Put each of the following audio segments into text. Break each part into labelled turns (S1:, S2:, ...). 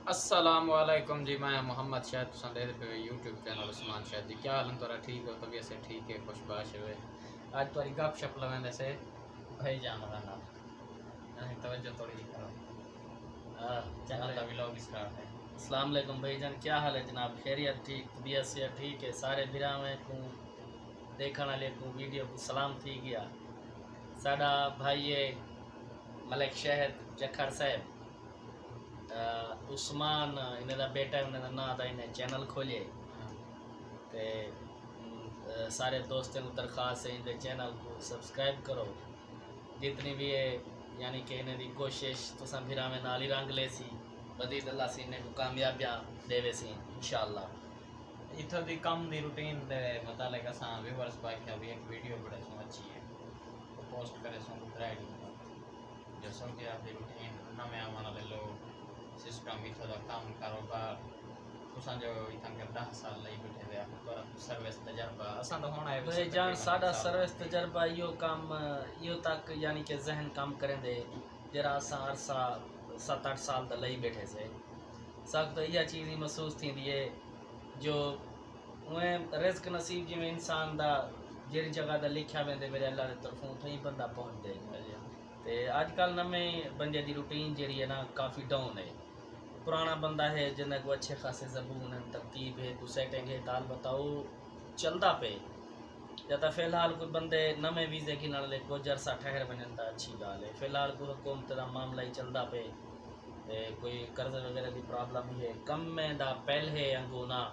S1: السلام علیکم جی، میں محمد شاہد پسند پہ یوٹیوب چینل عثمان شاہد جی. کیا حال ہے؟ ٹھیک ہو؟ طبیعت سے ٹھیک ہے؟ خوش باش ہوئے. آج تھوڑی گپ شپ لگانے سے بھائی جان رہا توجہ تھوڑی جی کرو. چینل کا ولاگ اسٹارٹ ہے.
S2: السلام علیکم بھائی جان، کیا حال ہے جناب؟ خیریت ٹھیک؟ طبیعت سے ٹھیک ہے؟ سارے بھراویں کو دیکھنے والے کو ویڈیو کو سلام تھی گیا. ساڈا بھائی ملک شہد جکھر صاحب عثمان انہیں دا بیٹا انہیں دا نا دا انہیں چینل کھولے تے سارے دوستوں کو درخواست ہے انہیں چینل کو سبسکرائب کرو. جتنی بھی ہے یعنی کہ انہیں دی کوشش تساں بھرا میں نالی رنگ لے سی بدید اللہ سے انہیں کو کامیابیاں دے وے سی انشاءاللہ.
S1: اتھا دی کم دی روٹین دے متعلق اساں ویورز پاک ابھی ایک ویڈیو بڑے سو اچھی ہے وہ پوسٹ کرے سو گزرائی جو سمجھے آپ دی روٹین نمیں آمانا لے لو سسٹم اتھا دا کام کاروبار تساں جو اتھا کے 10 سال لئی بیٹھے دے آپ سروس تجربہ اساں تو ہونا ہے
S2: بھائی جان ساڈا سروس تجربہ یہ کام یہ تک یعنی کہ ذہن کام کریں دے جرا اساں عرصہ 7-8 سال دا لئی بیٹھے سے سب تو یہ چیز ہی محسوس تھی ہے جو رزق نصیب جی میں انسان دا جہی جگہ دا لکھیا ویندے میرے اللہ دی طرفوں اتھیں بندہ پہنچ دے. تے اج کل نویں بندے دی روٹین جہی ہے نا کافی ڈاؤن ہے. پرانا بندہ ہے جنہیں کو اچھے خاصے زبون ہے ترتیب ہے تو سیٹنگ ہے تال بتاؤ چلدا پہ یا تو فی الحال کوئی بندے نویں ویزے کی نال کو عرصہ ٹھہر بنن تا اچھی گال ہے. فی الحال کوئی حکومت دا معاملہ ہی چلدا پہ کوئی قرض وغیرہ دی پرابلم ہے کم میں دا پہل ہے انگونا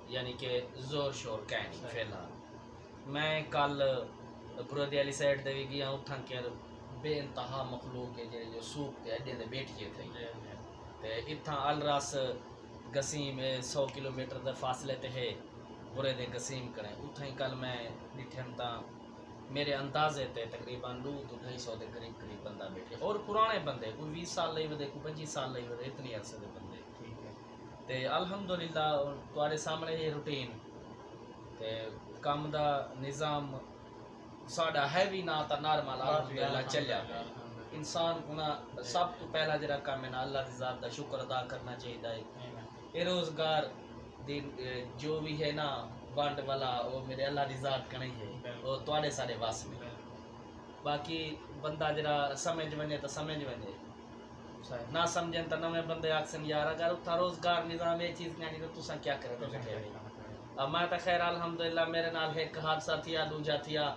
S2: یعنی کہ زور شور کہنی. فی الحال میں کل برودی علی سائڈ دے بھی گیا اٹھاں کے بے انتہا مخلوق ہے جو سوق تے اڈے دے بیٹھیے تھے تے اتھاں الراس گسیم 100 کلومیٹر دے فاصلے تے ہے برے دے گسیم کریں اتھاں کل میں ڈٹھن تا میرے اندازے تے تقریباً 200-250 دے قریب بندہ بیٹھے اور پرانے بندے کوئی 20 سال لئی ودے کوئی 25 سال لئی ودے اتنی عرصے دے بندے تے الحمدللہ تواڈے سامنے یہ روٹین تے کام دا نظام ساڈا ہیوی نہ تا نارمل الحمدللہ چلیا پیا. انسان کو نا سب تو پہلا جڑا کام ہے نا اللہ دی ذات دا شکر ادا کرنا چاہیے ہے. یہ روزگار دی جو بھی ہے نا ونڈ والا وہ میرے اللہ دی ذات کا نہیں ہے وہ تواڈے سارے واس میں. باقی بندہ جڑا سمجھ ونے تو سمجھ ونے نہ سمجھن تو نویں بندے آکسن یار اگر اتھا روزگار نظام یہ چیز نہیں تو تساں کیا کرے تو اب میں تو خیر الحمدللہ میرے نال ایک حادثہ تھیا دوجا تھیا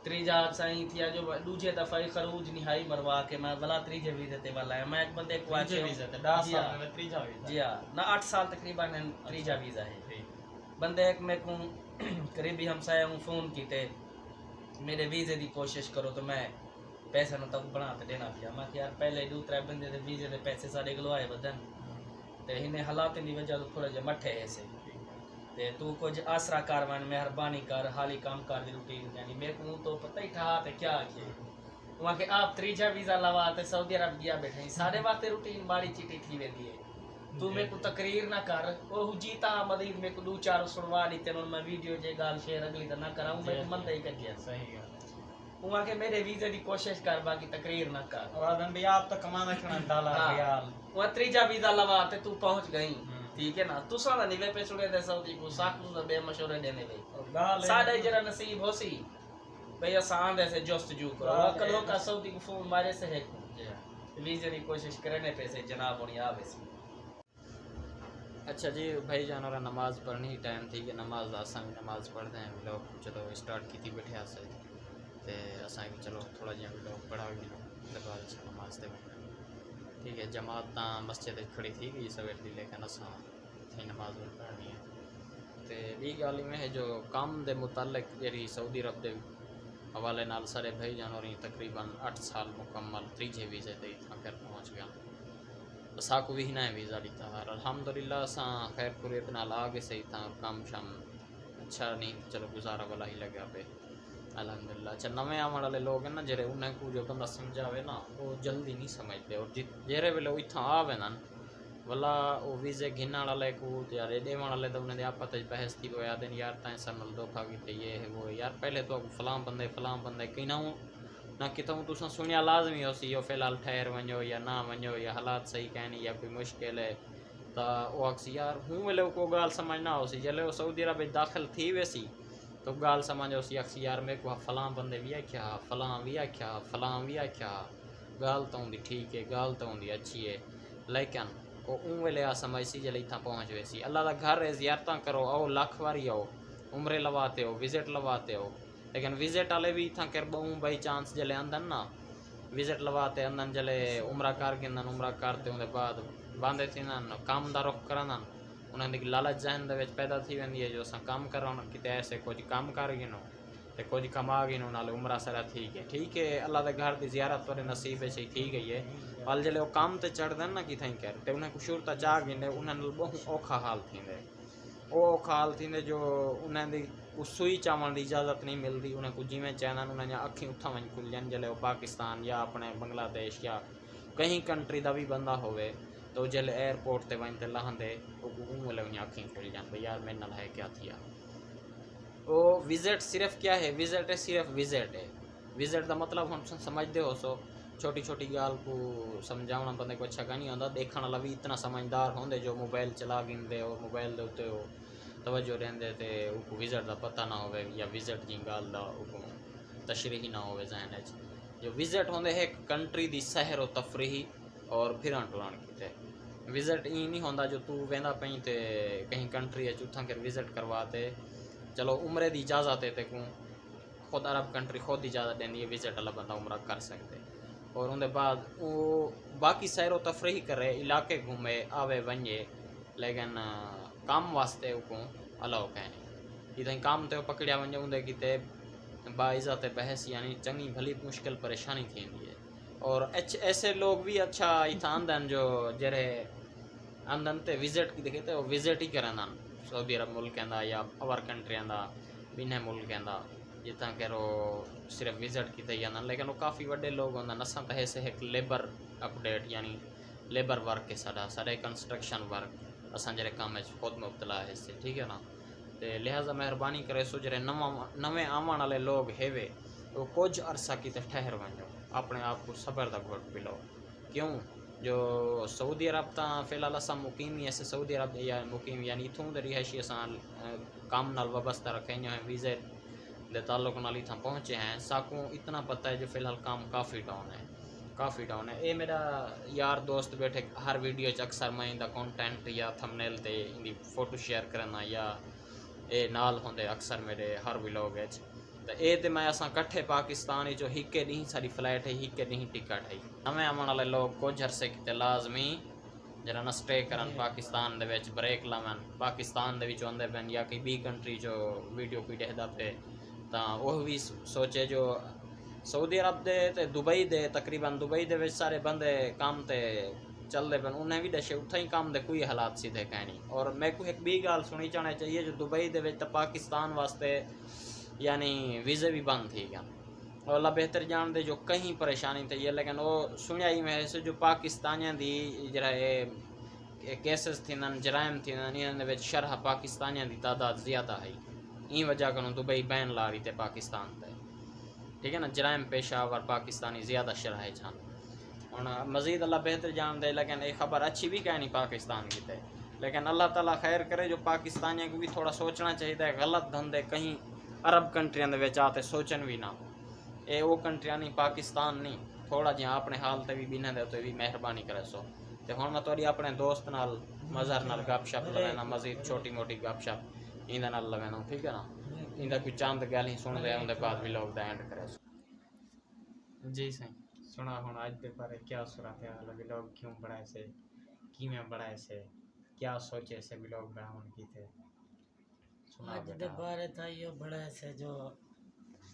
S2: تریجا حادثہ ہی تھیا جو دوجے دفعہ خروج نہائی مروا کے میں بلا تریجے ویزے تے والا ہے. میں ایک بندے کو
S1: تریجے ویزے تے 10 سال میں تریجا ویزا
S2: جی ہاں نہ 8 سال تقریباً تریجا ویزا ہے. بندے ایک میں کو قریبی ہمسایہ ہوں فون کیتے میرے ویزے دی کوشش کرو تو میں پیسے نہ تک بنا تے دینا پیا. میں کہ یار پہلے 2-3 بندے دے ویزے دے پیسے سارے گلوائے ودن تے انہیں حالات دی وجہ تو تھوڑا جہا مٹھے ایسے تے تو کچھ آسرا کاروان مہربانی کر حالی کام کر دی روٹین یعنی میرے کو تو پتہ ہی تھا تے کیا کیے وہاں کہ آپ تریجا ویزا لوا تے سعودی عرب گیا بیٹھے سارے واتے روٹین باری چیٹی تھی ویندی ہے. تو میرے کو تقریر نہ کر وہ جیتا مزید میرے کو 2-4 سنوا لیتے میں ویڈیو جے گال شیئر اگلی تو نہ کراؤں میں من دے کر گیا صحیح ہے وہاں کہ میرے ویزے دی کوشش کر باقی تقریر نہ کر
S1: اور آدم بھی آپ تو کمانا کھنا ڈالر ریال
S2: وہاں تریجا ویزا لوا تے تو پہنچ گئی ٹھیک ہے نا تساں دا نہیں پہ چھڑے دے سعودی کو ساکو دا بے مشورے دینے وے ساڈا جڑا نصیب ہو سی بھئی اساں دے سے جستجو کرو کلو کا سعودی کو فون مارے سے ہے ویزے دی کوشش کرنے پیسے جناب ہونی آوے سی.
S1: اچھا جی بھائی جان اور نماز پڑھنی ٹائم تھی کہ نماز اساں بھی نماز پڑھتے ہیں لوگ چلو اسٹارٹ کی تھی بیٹھے آسے تے اساں بھی چلو تھوڑا جہاں بھی لوگ پڑھا بھی لوگ لگا نماز تے ٹھیک ہے. جماعت تا مسجد کھڑی تھی کہ سویر دی لیکن اساں تھی نماز پڑھنی ہے تے بھی گال میں ہے جو کام دے متعلق جی سعودی عرب دے حوالے نال سارے بھائی جان اور تقریباً 8 سال مکمل تریجے ویزے تے اتنا پھر پہنچ گیا اسا کو بھی نہ ویزا لیتا ہے الحمدللہ اساں خیر پوریت نال آ گئے صحیح تھا کام شام اچھا نہیں چلو گزارا والا ہی لگا پہ الحمدللہ. اچھا نویں آنے والے لوگ ہیں نا جڑے انہیں کو جو بندہ سمجھاوے نا وہ جلدی نہیں سمجھتے اور جہرے ویلے وہ اتنا آوے نا والا وہ ویزے گھن والے کو یار دیون والے تو انہیں آپس بحث تھی وہ یاد یار تائیں سر نال دھوکھا کیتے یہ ہے وہ یار پہلے تو فلاں بندے کہیں نہ کتوں تو سنیا لازمی ہو سی فی الحال ٹھہر ونجو یا نہ ونجو یا حالات صحیح کہنی یا کوئی مشکل ہے تو وہ آخسی یار ہوں ویلے کو گال سمجھ نہ ہو سی جلے وہ سعودی عرب داخل تھی ویسی تو گال سمجھ ہو سی آخسی یار میرے کو فلاں بندے بھی آکھیا فلاں بھی آکھیا فلاں بھی آکھیا گال تو ہوندی ٹھیک ہے گال تو ہوندی اچھی ہے لیکن وہ اون ویلے آ سمجھ سی جلے اتنا پہنچ ویسی اللہ دا گھر ہے زیارتاں کرو آؤ لاکھ واری آؤ عمرے لواتے ہو وزٹ لواتے ہو لیکن وزٹ والے بھی اتنا کر بہوں بائی چانس جلے اندن نا وزٹ لواتے اندن جلے عمرہ کر گندن عمرہ کرتے ہوں دے بعد باندھے تھی کام دا رخ کرن انہوں نے لالچ ذہن دے وچ پیدا تھی ویندی ہے جو اساں کام کراں کتے ایسے کچھ کام کر گنو تے کچھ کما گنو نال عمرہ سرا ٹھیک ہے اللہ دے گھر دی زیارت تورے نصیب وچ ٹھیک ہے پل جلے وہ کام تے چڑھ دن نا کتھیں کر تے انہیں کو شورتا چاہ گنے انہاں نال بہت اوکھا حال تھیندے او اوکھا حال تھیندے جو انہاں دی سوئی چاون دی اجازت نہیں ملتی انہیں کو جیویں چاہن انہیں اکھیں اتھاں ون کھل جان جلے وہ پاکستان یا اپنے بنگلہ دیش یا کہیں کنٹری دا بھی بندہ ہوئے تو جلے ایئرپورٹ تے ون تے لہندے وہ اکھیں کھل جان بھئی یار میرے نال ہے کیا تھیا وہ وزٹ صرف کیا ہے وزٹ ہے صرف وزٹ ہے وزٹ دا مطلب ہم سمجھتے ہو سو چھوٹی چھوٹی گال کو سمجھاونا بندے کو اچھا نہیں ہوتا دیکھنے والا بھی اتنا سمجھدار ہوندے جو موبائل چلا گندے اور موبائل دے اوتے ہو توجہ رہندے تے کو وزٹ دا پتہ نہ ہوئے یا وزٹ دی گال دا تشریح نہ ہوئے ذہن وچ جو وزٹ ہوندے ایک کنٹری دی سیر و تفریح اور پھرن ٹران کیتے وزٹ ای نہیں ہوندا جو تو ویندا پئی تے کہیں کنٹری ہے چوتھاں کر وزٹ کرواتے چلو عمرے دی اجازت ہے تے کو خود عرب کنٹری خود اجازت دینی ہے وزٹ والا بندہ عمرہ کر سکتے اور ان دے بعد وہ باقی سیر و تفریح کرے علاقے گھومے آوے ونجے لیکن کام واسطے کو الاؤ کہیں ادھر کام تے پکڑیا ونجے اندے کیتے باعزت بحث یعنی چنگی بھلی مشکل پریشانی تھیندی ہے اور ایسے لوگ بھی اچھا اتھا اندن جو جرے اندن تے وزٹ کی دیکھتے وہ وزٹ ہی کرندن سعودی عرب ملک دا یا اور کنٹریاں دا بینہ ملک دا جتنا کہ وہ صرف وزٹ کی تھی لیکن وہ کافی وڈے لوگ ہوندے نساں تے سے ایک لیبر اپڈیٹ یعنی لیبر ورک کے سارے کنسٹرکشن ورک اساں جڑے کام وچ خود مبتلا ہے سے ٹھیک ہے نا تے لہذا مہربانی کرے سو جڑے نویں آون والے لوگ ہیوے وہ کچھ عرصہ کی تے ٹھہر ونجو اپنے آپ کو صبر دا گھٹ پلاؤ کیوں جو سعودی عرب تا فی الحال اساں مقیم ہی ایسے سعودی عرب یا مقیم یعنی اتھوں دے رہائشی اساں کام نال وابستہ رکھیں ہیں ویزے دے تعلق نال اتھاں پہنچے ہیں ساکوں اتنا پتہ ہے جو فی الحال کام کافی ڈاؤن ہے اے میرا یار دوست بیٹھے ہر ویڈیو چ اکثر میں دا کنٹینٹ یا تھمبنیل تے دی فوٹو شیئر کرنا یا اے نال ہوندے اکثر میرے ہر ولاگ وچ تے اے تے میں اساں کٹھے پاکستان جو ہکے نہیں ساری فلائٹ ہے ہکے نہیں ٹکٹ ہے نویں آون والے لوگ کچھ عرصے کیتے لازمی جڑا نا سٹے کرن پاکستان دے وچ بریک لاون پاکستان دے وچ اوندے پن یا کوئی بی کنٹری جو ویڈیو کوئی ڈہدا پہ تا وہ بھی سوچے جو سعودی عرب دے تے دبئی دے تقریباً دبئی دے وچ سارے بندے کام تے چل دے پن انہیں بھی دشے اتھا ہی کام دے کوئی حالات سیدھے کہیں نہیں اور میں کو ایک بھی گال سنی چاہنا چاہیے جو دبئی دے وچ پاکستان واسطے یعنی ویزے بھی بند تھی گیا اور اللہ بہتر جان دے جو کہیں پریشانی تھی ہے لیکن وہ سنیا ہی میں سے جو پاکستانیاں دی جڑا کیسز تھینن جرائم تھینن انہاں دے وچ شرح پاکستانیاں دی تعداد زیادہ ہے این وجہ کنوں دبئی بین لا رہی تے پاکستان تے ٹھیک ہے نا جرائم پیشہ ور پاکستانی زیادہ شرح چھان اور مزید اللہ بہتر جان دے لیکن ایک خبر اچھی بھی کہیں نہیں پاکستان کی تے لیکن اللہ تعالیٰ خیر کرے جو پاکستانیوں کو بھی تھوڑا سوچنا چاہیے غلط دھندے کہیں عرب کنٹریاں دے وچ آتے سوچن بھی نہ اے وہ کنٹریاں نہیں پاکستان نہیں تھوڑا جہاں اپنے حال تے بھی بینہ دے تو بھی مہربانی کرے سو تے ہن میں تھوڑی اپنے دوست نال مظہر نال گپ شپ لگانا مزید چھوٹی موٹی گپ شپ ایندے نال لگانا ٹھیک ہے نا ایندا کوئی چند گل ہی سن دے اون دے بعد بھی لوگ دا اینڈ کرے جی سائیں سنا ہن اج دے بارے کیا صورت ہے لوگ کیوں بڑھائے سے کیویں بڑھائے سے کیا سوچے سے لوگ بڑھاون کی تھے
S3: اج دے بارے تھا یہ بڑا سے جو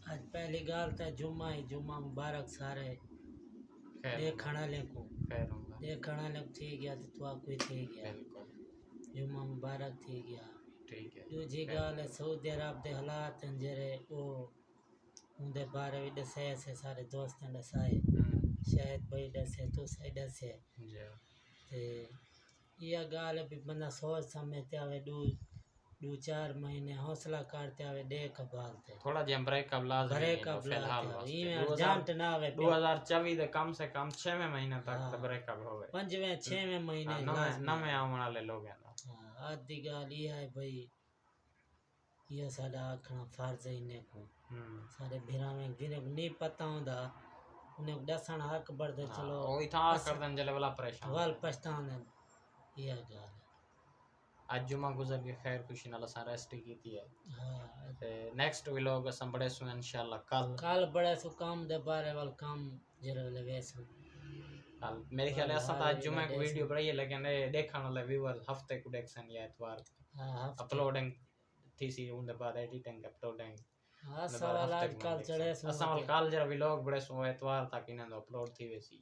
S3: اج پہلی گال تھا جمعہ مبارک سارے دیکھنا لے کو
S1: خیر ہوگا
S3: دیکھنا لے تھی گیا تو کوئی تھی گیا
S1: بالکل
S3: جمعہ مبارک تھی گیا
S1: ٹھیک ہے
S3: دوجی گال ہے سعودی عرب دے حالات جڑے او ان دے بارے بھی دسے سے سارے دوستاں دسائے شاید بھائی دسے تو صحیح دسے
S1: جی
S3: تے یہ گال بھی بندہ سوچ سمجھتے آوے دو دو چار مہینے حوصلہ کرتے ہوئے دیکھ بھالتے
S1: تھوڑا جہاں بریک اب لازمی
S3: بریک
S1: ہے
S3: اپ
S1: فی الحال
S3: لاتے
S1: واسطے
S3: ہیں جانٹ نہ ہوئے
S1: 2024 دے کم سے کم 6 مہینے تک تے بریک اپ ہوئے
S3: 5ویں 6ویں مہینے
S1: نویں آون والے لوگ ہیں
S3: آدھی گال یہ ہے بھائی یہ ساڈا آکھنا فرض ہے انہیں کو سارے بھراویں جنہیں کو نہیں پتہ ہوندا انہیں کو دسن حق بڑھتے چلو
S1: وہی تھا کر دیں جلے والا پریشان
S3: وال پچھتانے یہ گال
S1: اج جمعہ گزر کے خیر خوشی نال اساں ریسٹ کیتی ہے
S3: ہاں
S1: تے نیکسٹ ویلوگ اساں بڑے سو انشاءاللہ
S3: کل بڑے سو کام دے بارے وال کام جرے ویسو
S1: کل میرے خیال ہے اساں تا جمعہ کو ویڈیو بڑھائی ہے لیکن دیکھن والے ویور ہفتے کو دیکھسن یا اتوار اپلوڈنگ تھی سی اون دے بعد ایڈیٹنگ اپلوڈنگ
S3: ہاں سوال آج کل چڑھے سو
S1: اساں وال کال جرا ویلوگ بڑے سو اتوار تک انہاں دا اپلوڈ تھی ویسی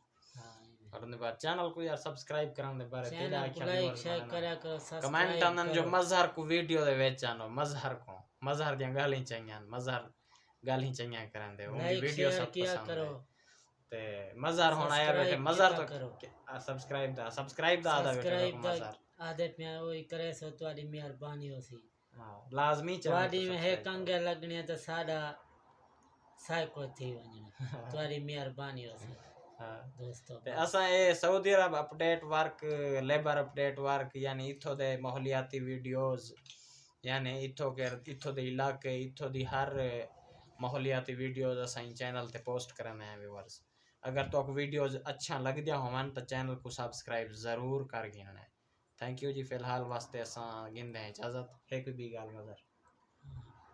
S1: اور ان دے بعد چینل کو یار سبسکرائب کرن دے بارے تیرا
S3: چینل کو لائک شیئر کریا کرو
S1: کمنٹ انن جو مظہر کو ویڈیو دے وچ آنو مظہر دیاں گالیاں چاہیاں مظہر گالیاں چاہیاں کرن دے ان دی ویڈیو سب پسند ہے تے مظہر ہونا ہے بیٹھے مظہر تو سبسکرائب دا آدا بیٹھے کو مظہر
S3: آدھے پہ وہی کرے سو تواڈی مہربانی ہوسی
S1: لازمی
S3: تواڈی میں ہے کنگے لگنے تے ساڈا سائیکو تھی ونجنا تواڈی مہربانی ہوسی دوستو
S1: تے اساں اے سعودی عرب update work labour update work یعنی ایتھو دے ماحولیاتی ویڈیوز یعنی ایتھو دے علاقے ایتھو دی ہر ماحولیاتی ویڈیوز اساں چینل تے پوسٹ کرنے ہیں ویورز اگر تو ویڈیوز اچھا لگ دیا ہون تو چینل کو سبسکرائب ضرور کر گھننا ہے تھینک یو جی فی الحال واسطے اساں گھندے ہیں اجازت ایک بھی گال نظر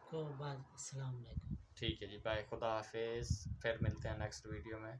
S3: کو بعد السلام علیکم
S1: ٹھیک ہے جی بائے خدا حافظ پھر ملتے ہیں نیکسٹ ویڈیو میں